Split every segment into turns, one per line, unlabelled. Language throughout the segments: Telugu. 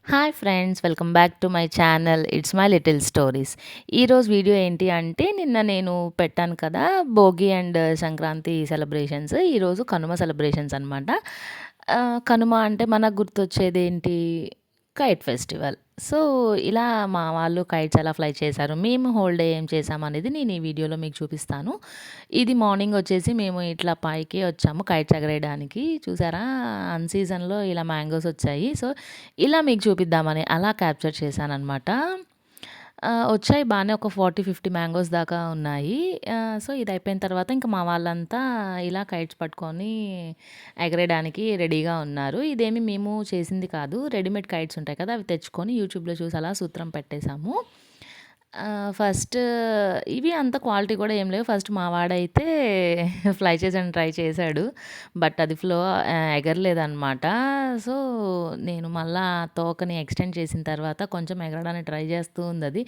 Hi friends, welcome back to my channel. It's my little stories. ఈరోజు వీడియో ఏంటి అంటే, నిన్న నేను పెట్టాను కదా భోగి అండ్ సంక్రాంతి సెలబ్రేషన్స్. ఈరోజు కనుమ సెలబ్రేషన్స్ అనమాట. కనుమ అంటే మనకు గుర్తొచ్చేదేంటి? Kite festival. సో, ఇలా మా వాళ్ళు కైట్స్ ఎలా ఫ్లై చేశారు, మేము హోల్ డే ఏం చేశామనేది నేను ఈ వీడియోలో మీకు చూపిస్తాను. ఇది మార్నింగ్ వచ్చేసి మేము ఇట్లా పైకి వచ్చాము కైట్స్ ఎగరేయడానికి. చూసారా? అన్ సీజన్‌లో ఇలా మ్యాంగోస్ వచ్చాయి. సో, ఇలా మీకు చూపిద్దామని అలా క్యాప్చర్ చేశాననమాట. వచ్చాయి బానే, ఒక 40, 50 మ్యాంగోస్ దాకా ఉన్నాయి. సో, ఇదయిపోయిన తర్వాత ఇంక మా వాళ్ళంతా ఇలా కైట్స్ పట్టుకొని ఎగరేయడానికి రెడీగా ఉన్నారు. ఇదేమి మేము చేసింది కాదు. రెడీమేడ్ కైట్స్ ఉంటాయి కదా! అవి తెచ్చుకొని యూట్యూబ్‌లో చూసి అలా సూత్రం పెట్టేసాము. ఫస్ట్ ఇవి అంత క్వాలిటీ కూడా ఏం లేవు. ఫస్ట్ మా వాడైతే ఫ్లై చేయడానికి ట్రై చేశాడు. బట్ అది ఎగరలేదనమాట. సో, నేను మళ్ళా తోకని ఎక్స్‌టెండ్ చేసిన తర్వాత కొంచెం ఎగరడానికి ట్రై చేస్తూ ఉందది.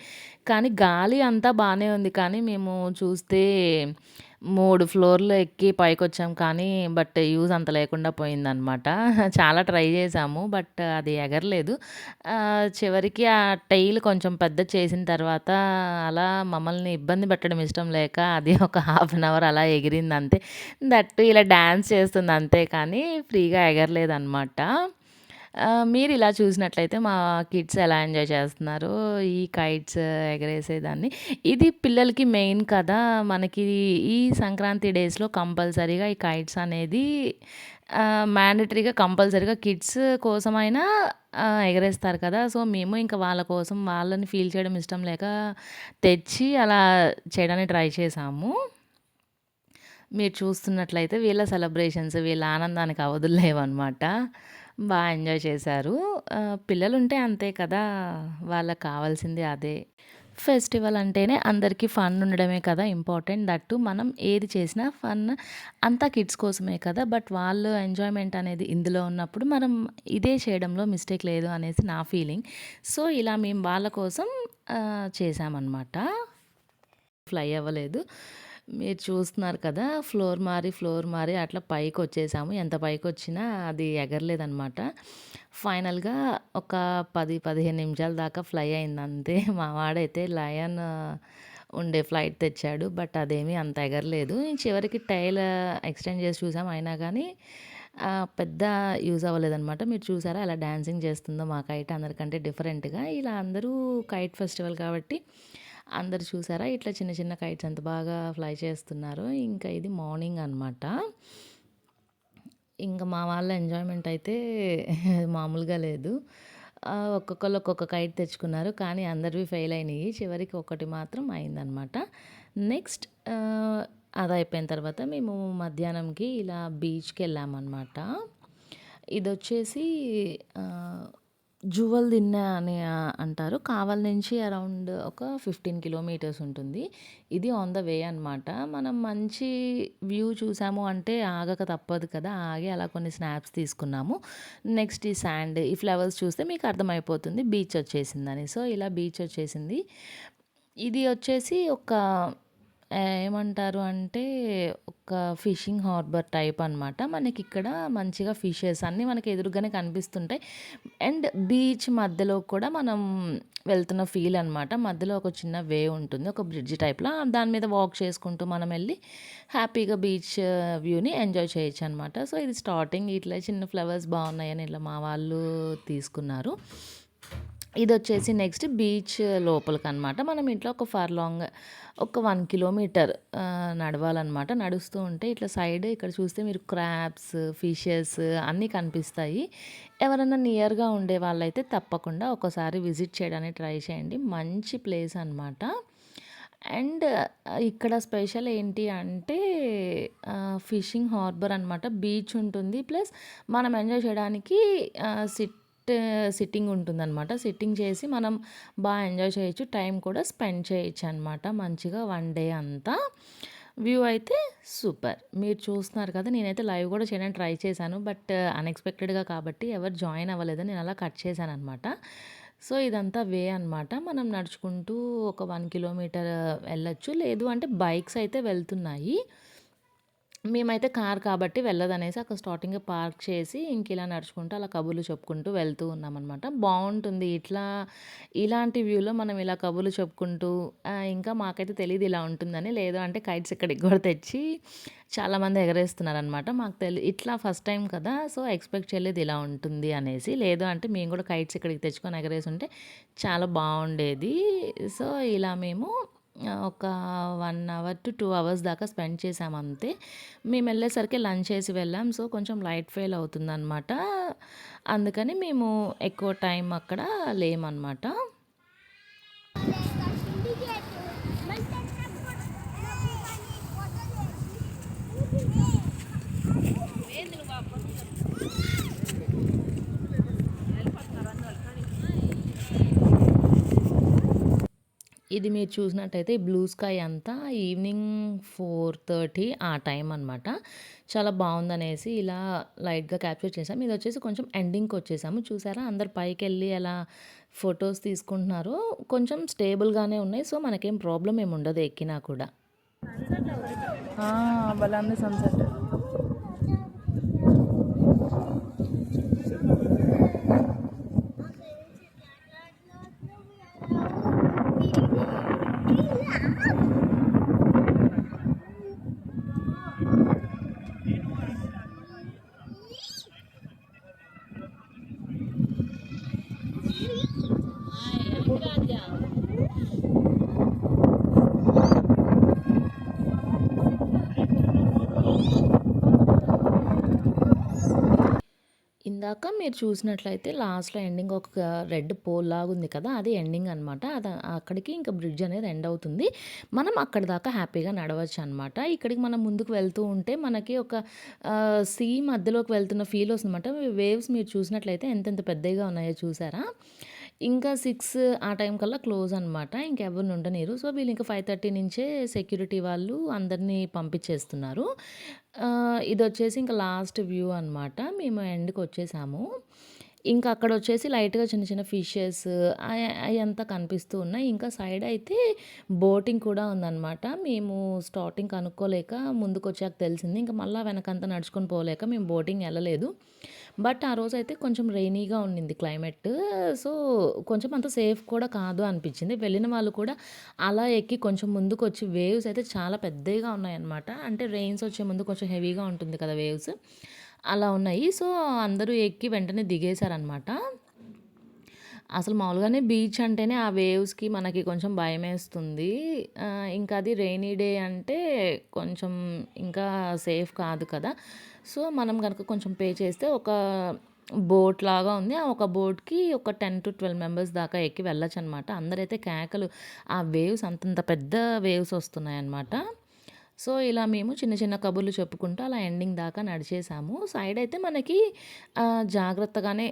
కానీ గాలి అంతా బానే ఉంది. కానీ మేము చూస్తే 3 ఫ్లోర్‌లు ఎక్కి పైకొచ్చాం కానీ, బట్ యూజ్ అంత లేకుండా పోయిందనమాట. చాలా ట్రై చేశాము. బట్ అది ఎగరలేదు. చివరికి ఆ టెయిల్ కొంచెం పెద్దది చేసిన తర్వాత అలా మమ్మల్ని ఇబ్బంది పెట్టడం ఇష్టం లేక అది ఒక హాఫ్ అన్ అవర్ అలా ఎగిరిందంతే. దట్ ఇలా డాన్స్ చేస్తుంది అంతే కానీ ఫ్రీగా ఎగరలేదనమాట. మీరిలా చూసినట్లయితే మా కిడ్స్ ఎలా ఎంజాయ్ చేస్తున్నారో ఈ కైట్స్ ఎగరేసేదాన్ని. ఇది పిల్లలకి మెయిన్ కదా! మనకి ఈ సంక్రాంతి డేస్‌లో కంపల్సరీగా ఈ కైట్స్ అనేది మ్యాండేటరీగా కంపల్సరీగా కిడ్స్ కోసమైనా ఎగరేస్తారు కదా! సో, మేము ఇంకా వాళ్ళ కోసం వాళ్ళని ఫీల్ చేయడం ఇష్టం లేక తెచ్చి అలా చేయడానికి ట్రై చేశాము. మీరు చూస్తున్నట్లయితే వీళ్ళ సెలబ్రేషన్స్, వీళ్ళ ఆనందానికి అవధులు లేవనమాట. ఎంజాయ్ చేశారు. పిల్లలుంటే అంతే కదా! వాళ్ళకి కావాల్సింది అదే. ఫెస్టివల్ అంటేనే అందరికీ ఫన్ ఉండడమే కదా ఇంపార్టెంట్. దట్ టూ మనం ఏది చేసినా ఫన్ అంతా కిడ్స్ కోసమే కదా! బట్ వాళ్ళు ఎంజాయ్‌మెంట్ అనేది ఇందులో ఉన్నప్పుడు మనం ఇదే చేయడంలో మిస్టేక్ లేదు అనేసి నా ఫీలింగ్. సో, ఇలా మేము వాళ్ళ కోసం చేశామనమాట. ఫ్లై అవ్వలేదు. మీరు చూస్తున్నారు కదా! ఫ్లోర్ మారి అట్లా పైకొచ్చేసాము. ఎంత పైకొచ్చినా అది ఎగరలేదనమాట. ఫైనల్‌గా ఒక 10, 15 నిమిషాల దాకా ఫ్లై అయిందంతే. మా వాడైతే లయన్ ఉండే ఫ్లైట్ తెచ్చాడు. బట్ అదేమీ అంత ఎగరలేదు. చివరికి టైల్ ఎక్స్‌టెండ్ చేసి చూసాం. అయినా గానీ పెద్ద యూజ్ అవ్వలేదనమాట. మీరు చూసారా ఎలా డాన్సింగ్ చేస్తుందో మా కైట్ అందరికంటే డిఫరెంట్‌గా. ఇలా అందరూ కైట్ ఫెస్టివల్ కాబట్టి అందరూ చూసారా ఇట్లా చిన్న చిన్న కైట్స్ ఎంత బాగా ఫ్లై చేస్తున్నారో. ఇంకా ఇది మార్నింగ్ అనమాట. ఇంక మా వాళ్ళ ఎంజాయ్‌మెంట్ అయితే మామూలుగా లేదు. ఒక్కొక్కళ్ళు ఒక్కొక్క కైట్ తెచ్చుకున్నారు. కానీ అందరివి ఫెయిల్ అయినాయి. చివరికి ఒకటి మాత్రం అయిందనమాట. నెక్స్ట్ అదయిపోయిన తర్వాత మేము మధ్యాహ్నంకి ఇలా బీచ్‌కెళ్ళామనమాట. ఇదొచ్చేసి ఆహ్, జువ్వల దిన్నె అని అంటారు. కావలి నుంచి అరౌండ్ ఒక 15 కిలోమీటర్స్ ఉంటుంది. ఇది ఆన్ ద వే అనమాట. మనం మంచి వ్యూ చూసాము అంటే ఆగక తప్పదు కదా! ఆగి అలా కొన్ని స్నాప్స్ తీసుకున్నాము. నెక్స్ట్ ఈ శాండ్, ఈ ఫ్లవర్స్ చూస్తే మీకు అర్థమైపోతుంది బీచ్ వచ్చేసిందని. సో, ఇలా బీచ్ వచ్చేసింది. ఇది వచ్చేసి ఒక ఏమంటారు అంటే, ఒక ఫిషింగ్ హార్బర్ టైప్ అనమాట. మనకిక్కడ మంచిగా ఫిషెస్ అన్నీ మనకి ఎదురుగానే కనిపిస్తుంటాయి. అండ్ బీచ్ మధ్యలో కూడా మనం వెళ్తున్న ఫీల్ అనమాట. మధ్యలో ఒక చిన్న వే ఉంటుంది. ఒక బ్రిడ్జ్ టైప్‌లా. దాని మీద వాక్ చేసుకుంటూ మనం ఎళ్లి హ్యాపీగా బీచ్ వ్యూని ఎంజాయ్ చేయొచ్చనమాట. సో, ఇది స్టార్టింగ్ ఇట్లా చిన్న ఫ్లవర్స్ బాగున్నాయని ఇలా మా వాళ్ళు తీసుకున్నారు. ఇదొచ్చేసి నెక్స్ట్ బీచ్ లోపలికనమాట. మనం ఇట్లా ఒక ఫర్లాంగ్ ఒక 1 కిలోమీటర్ నడవాలనమాట. నడుస్తూ ఉంటే ఇట్లా సైడ్ ఇక్కడ చూస్తే మీరు క్రాబ్స్, ఫిషెస్ అన్నీ కనిపిస్తాయి. ఎవరన్నా నియర్‌గా ఉండే వాళ్ళైతే తప్పకుండా ఒకసారి విజిట్ చేయడానికి ట్రై చేయండి. మంచి ప్లేస్ అనమాట. అండ్ ఇక్కడ స్పెషల్ ఏంటి అంటే ఫిషింగ్ హార్బర్ అనమాట. బీచ్ ఉంటుంది. ప్లస్ మనం ఎంజాయ్ చేయడానికి సిట్టింగ్ ఉంటుందనమాట. సిట్టింగ్ చేసి మనం ఎంజాయ్ చేయొచ్చు. టైం కూడా స్పెండ్ చేయొచ్చనమాట. మంచిగా 1 డే అంతా. వ్యూ అయితే సూపర్. మీరు చూస్తున్నారు కదా! నేనైతే లైవ్ కూడా చేయడానికి ట్రై చేశాను. బట్ అన్‌ఎక్స్‌పెక్టెడ్‌గా కాబట్టి ఎవరు జాయిన్ అవ్వలేదు. నేను అలా కట్ చేశాననమాట. సో, ఇదంతా వే అనమాట. మనం నడుచుకుంటూ ఒక 1 కిలోమీటర్ వెళ్ళొచ్చు. లేదు అంటే బైక్స్ అయితే వెళ్తున్నాయి. మేమైతే కార్ కాబట్టి వెళ్ళదనేసి అక్కడ స్టార్టింగే పార్క్ చేసి ఇలా నడుచుకుంటూ అలా కబుర్లు చెప్పుకుంటూ వెళ్తూ ఉన్నామనమాట. బావుంటుంది. ఇలాంటి వ్యూలో మనం ఇలా కబుర్లు చెప్పుకుంటూ ఇంకా మాకైతే తెలీదు ఇలా ఉంటుందని. లేదు అంటే కైట్స్ ఇక్కడికి కూడా తెచ్చి చాలామంది ఎగరేస్తున్నారనమాట. మాకు ఇట్లా ఫస్ట్ టైం కదా! సో, ఎక్స్‌పెక్ట్ చేయలేదు ఇలా ఉంటుంది అనేసి. లేదు అంటే మేము కూడా కైట్స్ ఇక్కడికి తెచ్చుకొని ఎగరేసుంటే చాలా బావుండేది. సో, ఇలా మేము ఒక 1 అవర్ టు 2 అవర్స్ దాకా స్పెండ్ చేశాం అంతే. మేమెళ్ళేసరికి లంచ్ చేసి వెళ్ళాం. సో, కొంచెం లైట్ ఫెయిల్ అవుతుందనమాట. అందుకని మేము ఎక్కువ టైం అక్కడ లేమనమాట. ఇది మీరు చూసినట్టయితే ఈ బ్లూ స్కై అంతా ఈవినింగ్ 4:30 ఆ టైం అనమాట. చాలా బావుందనేసి ఇలా లైట్‌గా క్యాప్చర్ చేసాం. ఇదొచ్చేసి కొంచెం ఎండింగ్‌కొచ్చేసాము. చూసారా అందరూ పైకెళ్ళి ఎలా ఫోటోస్ తీసుకుంటున్నారో కొంచెం స్టేబుల్‌గానే ఉన్నాయి. సో, మనకేం ప్రాబ్లమ్ ఏమి ఉండదు ఎక్కినా కూడా.
భలే ఉంది సన్సెట్.
ఇందాక మీరు చూసినట్లయితే లాస్ట్‌లో ఎండింగ్ ఒక రెడ్ పోల్ లాగుంది కదా! అది ఎండింగ్ అనమాట. అక్కడికి ఇంక బ్రిడ్జ్ అనేది ఎండ్ అవుతుంది. మనం అక్కడి దాకా హ్యాపీగా నడవచ్చనమాట. ఇక్కడికి మనం ముందుకు వెళ్తూ ఉంటే మనకి ఒక సీ మధ్యలోకి వెళ్తున్న ఫీల్ వస్తుందన్నమాట. వేవ్స్ మీరు చూసినట్లయితే ఎంతెంత పెద్దగా ఉన్నాయో చూసారా? ఇంకా 6 ఆ టైం కల్లా క్లోజ్ అనమాట. ఇంకెవరిని ఉండనీయరు. సో, వీళ్ళు ఇంకా 5:30 నుంచే సెక్యూరిటీ వాళ్ళు అందరిని పంపించేస్తున్నారు. ఇదొచ్చేసి ఇంకా లాస్ట్ వ్యూ అనమాట. మేము ఎండ్‌కొచ్చేసాము. ఇంకా అక్కడొచ్చేసి లైట్‌గా చిన్న చిన్న ఫిషెస్ అయంతా కనిపిస్తూ ఉన్నాయి. ఇంకా సైడ్ అయితే బోటింగ్ కూడా ఉందనమాట. మేము స్టార్టింగ్ కనుక్కోలేక ముందుకొచ్చాక తెలిసింది. ఇంక మళ్ళా వెనకంతా నడుచుకొని పోలేక మేము బోటింగ్ ఎళ్ళలేదు. బట్ ఆ రోజైతే కొంచెం రెయినీగా ఉండింది క్లైమేట్. సో, కొంచెం అంత సేఫ్ కూడా కాదు అనిపిచ్చింది. వెళ్ళిన వాళ్ళు కూడా అలా ఎక్కి కొంచెం ముందుకొచ్చి వేవ్స్ అయితే చాలా పెద్దగా ఉన్నాయన్నమాట. అంటే రెయిన్స్ వచ్చే ముందు కొంచెం హెవీగా ఉంటుంది కదా వేవ్స్. అలా ఉన్నాయి. సో, అందరూ ఎక్కి వెంటనే దిగేశారనమాట. అసలు మామూలుగానే బీచ్ అంటేనే ఆ వేవ్స్‌కి మనకి కొంచెం భయమేస్తుంది. ఇంకా అది రెయినీ డే అంటే కొంచెం ఇంకా సేఫ్ కాదు కదా! సో, మనం గనక కొంచెం పే చేస్తే ఒక బోట్ లాగా ఉంది. ఆ ఒక బోట్‌కి ఒక 10-12 మెంబర్స్ దాకా ఎక్కి వెళ్ళొచ్చనమాట. అందరైతే కేకలు ఆ వేవ్స్ అంతంత పెద్ద వేవ్స్ వస్తున్నాయన్నమాట. సో, ఇలా మేము చిన్న చిన్న కబుర్లు చెప్పుకుంటూ అలా ఎండింగ్ దాకా నడిచేసాము. సైడ్ అయితే మనకి జాగ్రత్తగానే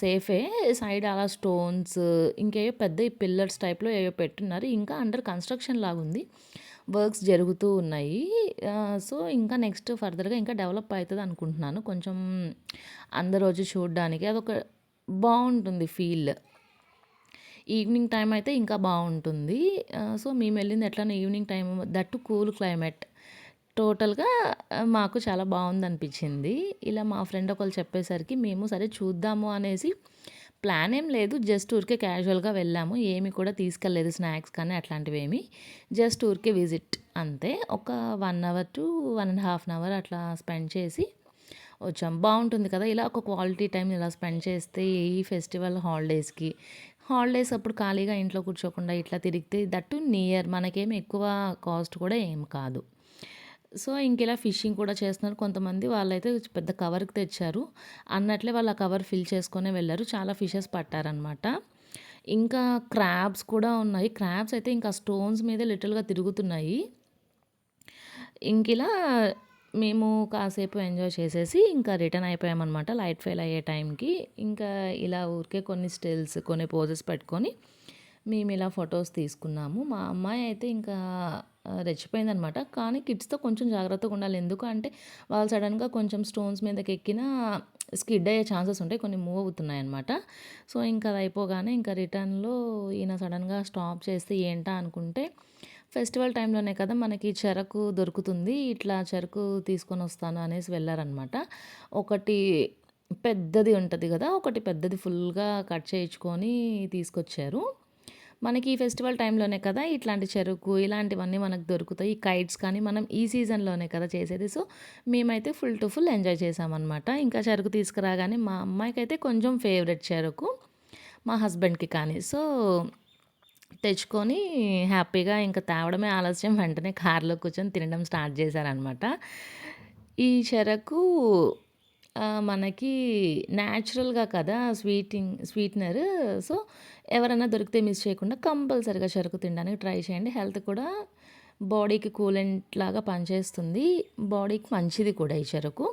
సేఫే. సైడ్ అలా స్టోన్స్ ఇంకేవో పెద్దయి పిల్లర్స్ టైప్‌లో ఏవో పెట్టున్నారు. ఇంకా అండర్ కన్‌స్ట్రక్షన్ లాగుంది. వర్క్స్ జరుగుతూ ఉన్నాయి. సో, ఇంకా నెక్స్ట్ ఫర్దర్‌గా ఇంకా డెవలప్ అయితదనుకుంటున్నాను. కొంచెం అందరూ వచ్చి చూడ్డానికి అదొక బావుంటుంది ఫీల్. ఈవినింగ్ టైమ్ అయితే ఇంకా బావుంటుంది. సో, మేమెళ్ళింది ఎట్లనో evening time that to cool climate. టోటల్‌గా మాకు చాలా బావుందనిపిచ్చింది. ఇలా మా ఫ్రెండ్ ఒకళ్ళు చెప్పేసరికి మేము సరే చూద్దాము అనేసి ప్లాన్ ఏం లేదు. జస్ట్ ఊరికే క్యాజువల్‌గా వెళ్ళాము. ఏమి కూడా తీసుకెళ్ళలేదు స్నాక్స్ కానీ అట్లాంటివేమి. జస్ట్ ఊరికే విజిట్ అంతే. ఒక 1 అవర్ టు 1 ½ అవర్ అట్లా స్పెండ్ చేసి వచ్చాం. బావుంటుంది కదా! ఇలా ఒక క్వాలిటీ టైమ్ ఇలా స్పెండ్ చేస్తే ఈ ఫెస్టివల్ హాలిడేస్ అప్పుడు ఖాళీగా ఇంట్లో కూర్చోకుండా ఇట్లా తిరిగితే దట్టు నియర్ మనకేమి ఎక్కువ కాస్ట్ కూడా ఏం కాదు. సో, ఇంకిలా ఫిషింగ్ కూడా చేస్తున్నారు. కొంతమంది వాళ్ళైతే పెద్ద కవర్‌కి తెచ్చారు. అన్నట్లే వాళ్ళు ఆ కవర్ ఫిల్ చేసుకొనే వెళ్లారు. చాలా ఫిషెస్ పట్టారనమాట. ఇంకా క్రాబ్స్ కూడా ఉన్నాయి. క్రాబ్స్ అయితే ఇంకా స్టోన్స్ మీదే లిటిల్‌గా తిరుగుతున్నాయి. ఇంకిలా మేము కాసేపు ఎంజాయ్ చేసేసి ఇంకా రిటర్న్ అయిపోయామనమాట. లైట్ ఫెయిల్ అయ్యే టైంకి. ఇంకా ఇలా ఊరికే కొన్ని స్టిల్స్, కొన్ని పోజెస్ పెట్టుకొని మేమిలా ఫొటోస్ తీసుకున్నాము. మా అమ్మాయి అయితే ఇంకా రెచ్చిపోయిందనమాట. కానీ కిడ్స్‌తో కొంచెం జాగ్రత్తగా ఉండాలి. ఎందుకు అంటే వాళ్ళు సడెన్‌గా కొంచెం స్టోన్స్ మీదకెక్కినా స్కిడ్ అయ్యే ఛాన్సెస్ ఉంటాయి. కొన్ని మూవ్ అవుతున్నాయన్నమాట. సో, ఇంకా అది అయిపోగానే ఇంకా రిటర్న్‌లో ఈయన సడెన్‌గా స్టాప్ చేస్తే ఏంటా అనుకుంటే ఫెస్టివల్ టైంలోనే కదా మనకి చెరకు దొరుకుతుంది. ఇట్లా చెరకు తీసుకొనొస్తాను అనేసి వెళ్లారనమాట. ఒకటి పెద్దది ఉంటది గదా! ఒకటి పెద్దది ఫుల్‌గా కట్ చేయించుకొని తీసుకొచ్చారు. మనకి ఈ ఫెస్టివల్ టైంలోనే కదా ఇట్లాంటి చెరుకు ఇలాంటివన్నీ మనకు దొరుకుతాయి. ఈ కైట్స్ కానీ మనం ఈ సీజన్‌లోనే కదా చేసేది. సో, మేమైతే ఫుల్ టు ఫుల్ ఎంజాయ్ చేశామనమాట. ఇంకా చెరుకు తీసుకురాగానే మా అమ్మాయికైతే కొంచెం ఫేవరెట్ చెరుకు. మా హస్బెండ్‌కి కానీ. సో, తెచ్చుకొని హ్యాపీగా ఇంక తేవడమే ఆలస్యం. వెంటనే కార్‌లో కూర్చొని తినడం స్టార్ట్ చేశారనమాట. ఈ చెరకు మనకి న్యాచురల్‌గా కదా స్వీటనర్. సో, ఎవరైనా దొరికితే మిస్ చేయకుండా కంపల్సరీగా చెరకు తినడానికి ట్రై చేయండి. హెల్త్ కూడా బాడీకి కూలెంట్ లాగా పనిచేస్తుంది. బాడీకి మంచిది కూడా ఈ చెరకు.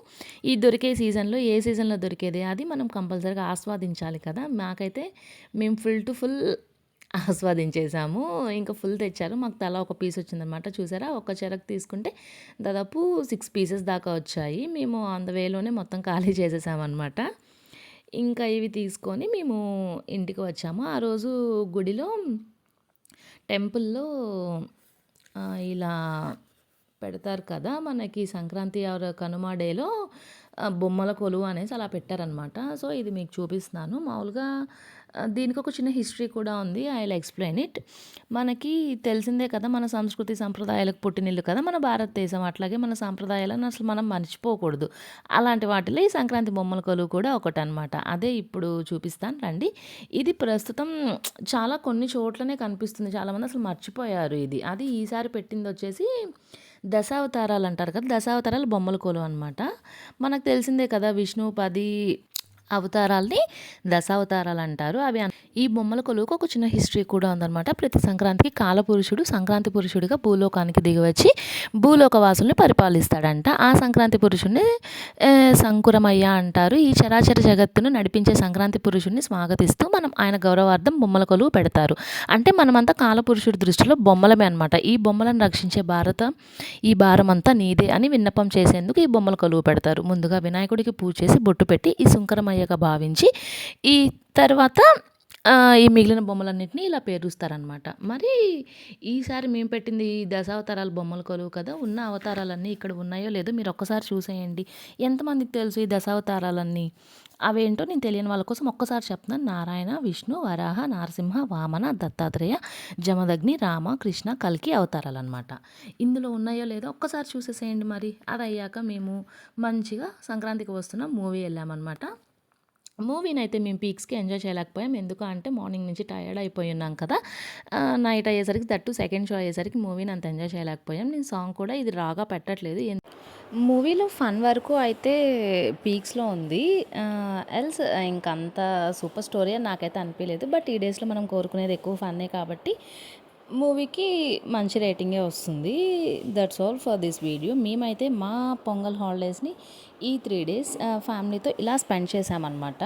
ఈ దొరికే సీజన్‌లో ఏ సీజన్‌లో దొరికేది అది మనం కంపల్సరీగా ఆస్వాదించాలి కదా! మాకైతే మేము ఫుల్ టు ఫుల్ ఆస్వాదించేసాము. ఇంకా ఫుల్ తెచ్చారు. మాకు తలా ఒక పీస్ వచ్చిందనమాట. చూసారా? ఒక చెరకు తీసుకుంటే దాదాపు 6 పీసెస్ దాకా వచ్చాయి. మేము ఆన్ ద వేలోనే మొత్తం ఖాళీ చేసేసామనమాట. ఇంకా ఇవి తీసుకొని మేము ఇంటికి వచ్చాము. ఆ రోజు గుడిలో టెంపుల్‌లో ఇలా పెడతారు కదా! మనకి సంక్రాంతి ఆర్ కనుమ డేలో బొమ్మల కొలువు అనేసి అలా పెట్టారనమాట. సో, ఇది మీకు చూపిస్తున్నాను. మామూలుగా దీనికొక చిన్న హిస్టరీ కూడా ఉంది. I will explain it. మనకి తెలిసిందే కదా! మన సంస్కృతి సంప్రదాయాలకు పుట్టినిల్లు కదా మన భారతదేశం. అట్లాగే మన సాంప్రదాయాలను అసలు మనం మర్చిపోకూడదు. అలాంటి వాటిలో ఈ సంక్రాంతి బొమ్మల కొలువు కూడా ఒకటనమాట. అదే ఇప్పుడు చూపిస్తాను రండి. ఇది ప్రస్తుతం చాలా కొన్ని చోట్లనే కనిపిస్తుంది. చాలామంది అసలు మర్చిపోయారు ఇది. అది ఈసారి పెట్టిందొచ్చేసి దశావతారాలు అంటారు కదా! దశావతారాలు బొమ్మల కొలువు అనమాట. మనకు తెలిసిందే కదా! విష్ణువు 10 అవతారాల్ని దశావతారాలంటారు. ఈ బొమ్మల కొలువుకి ఒక చిన్న హిస్టరీ కూడా ఉందనమాట. ప్రతి సంక్రాంతికి కాలపురుషుడు సంక్రాంతి పురుషుడిగా భూలోకానికి దిగివచ్చి భూలోక వాసుల్ని పరిపాలిస్తాడంట. ఆ సంక్రాంతి పురుషుడిని సంకురమయ్య అంటారు. ఈ చరాచర జగత్తును నడిపించే సంక్రాంతి పురుషుడిని స్వాగతిస్తూ మనం ఆయన గౌరవార్థం బొమ్మల కొలువు పెడతారు. అంటే మనమంతా కాలపురుషుడి దృష్టిలో బొమ్మలమే అనమాట. ఈ బొమ్మలను రక్షించే ఈ భారమంతా నీదే అని విన్నపం చేసేందుకు ఈ బొమ్మల కొలువు పెడతారు. ముందుగా వినాయకుడికి పూజ చేసి బొట్టు పెట్టి ఈ సుంకరమయ్యగా భావించి ఈ తర్వాత ఈ మిగిలిన బొమ్మలన్నిటిని ఇలా పేరుస్తారనమాట. మరి ఈసారి మేము పెట్టింది ఈ దశావతారాల బొమ్మల కొలువు కదా! ఉన్న అవతారాలన్నీ ఇక్కడ ఉన్నాయో లేదో మీరు ఒక్కసారి చూసేయండి. ఎంతమందికి తెలుసు ఈ దశావతారాలన్నీ? అవేంటో నేను తెలియని వాళ్ళ కోసం ఒక్కసారి చెప్తున్నాను. నారాయణ, విష్ణు, వరాహ, నారసింహ, వామన, దత్తాత్రేయ, జమదగ్ని, రామ, కృష్ణ, కల్కి అవతారాలన్నమాట. ఇందులో ఉన్నాయో లేదో ఒక్కసారి చూసేసేయండి మరి. అది అయ్యాక మేము మంచిగా సంక్రాంతికి వస్తున్న మూవీ వెళ్ళామన్నమాట. మూవీనైతే మేము పీక్స్‌కి ఎంజాయ్ చేయలేకపోయాం. ఎందుకు అంటే మార్నింగ్ నుంచి టయర్డ్ అయిపోయి ఉన్నాం కదా! నైట్ అయ్యేసరికి దట్టు సెకండ్ షో అయ్యేసరికి మూవీని అంత ఎంజాయ్ చేయలేకపోయాం. నేను సాంగ్ కూడా ఇది రాగా పెట్టట్లేదు. మూవీలో ఫన్ వరకు అయితే పీక్స్‌లో ఉంది. ఎల్స్ ఇంకంత సూపర్ స్టోరీ అని నాకైతే అనిపియలేదు. బట్ ఈ డేస్‌లో మనం కోరుకునేది ఎక్కువ ఫన్నే కాబట్టి మూవీకి మంచి రేటింగే వస్తుంది. That's all for this video. మేమైతే మా పొంగల్ హాలిడేస్‌ని ఈ 3 డేస్ ఫ్యామిలీతో ఇలా స్పెండ్ చేశామన్నమాట.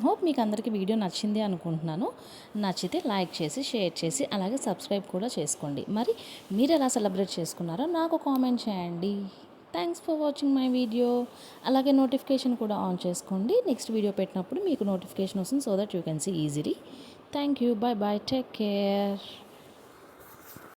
హోప్ మీకు అందరికీ వీడియో నచ్చింది అనుకుంటున్నాను. నచ్చితే లైక్ చేసి, షేర్ చేసి, అలాగే సబ్స్క్రైబ్ కూడా చేసుకోండి. మరి మీరు ఎలా సెలబ్రేట్ చేసుకున్నారో నాకు కామెంట్ చేయండి. Thanks for watching my video. అలాగే నోటిఫికేషన్ కూడా ఆన్ చేసుకోండి. నెక్స్ట్ వీడియో పెట్టినప్పుడు మీకు నోటిఫికేషన్ వస్తుంది. So that you can see easily. Thank you. Bye bye. Take care.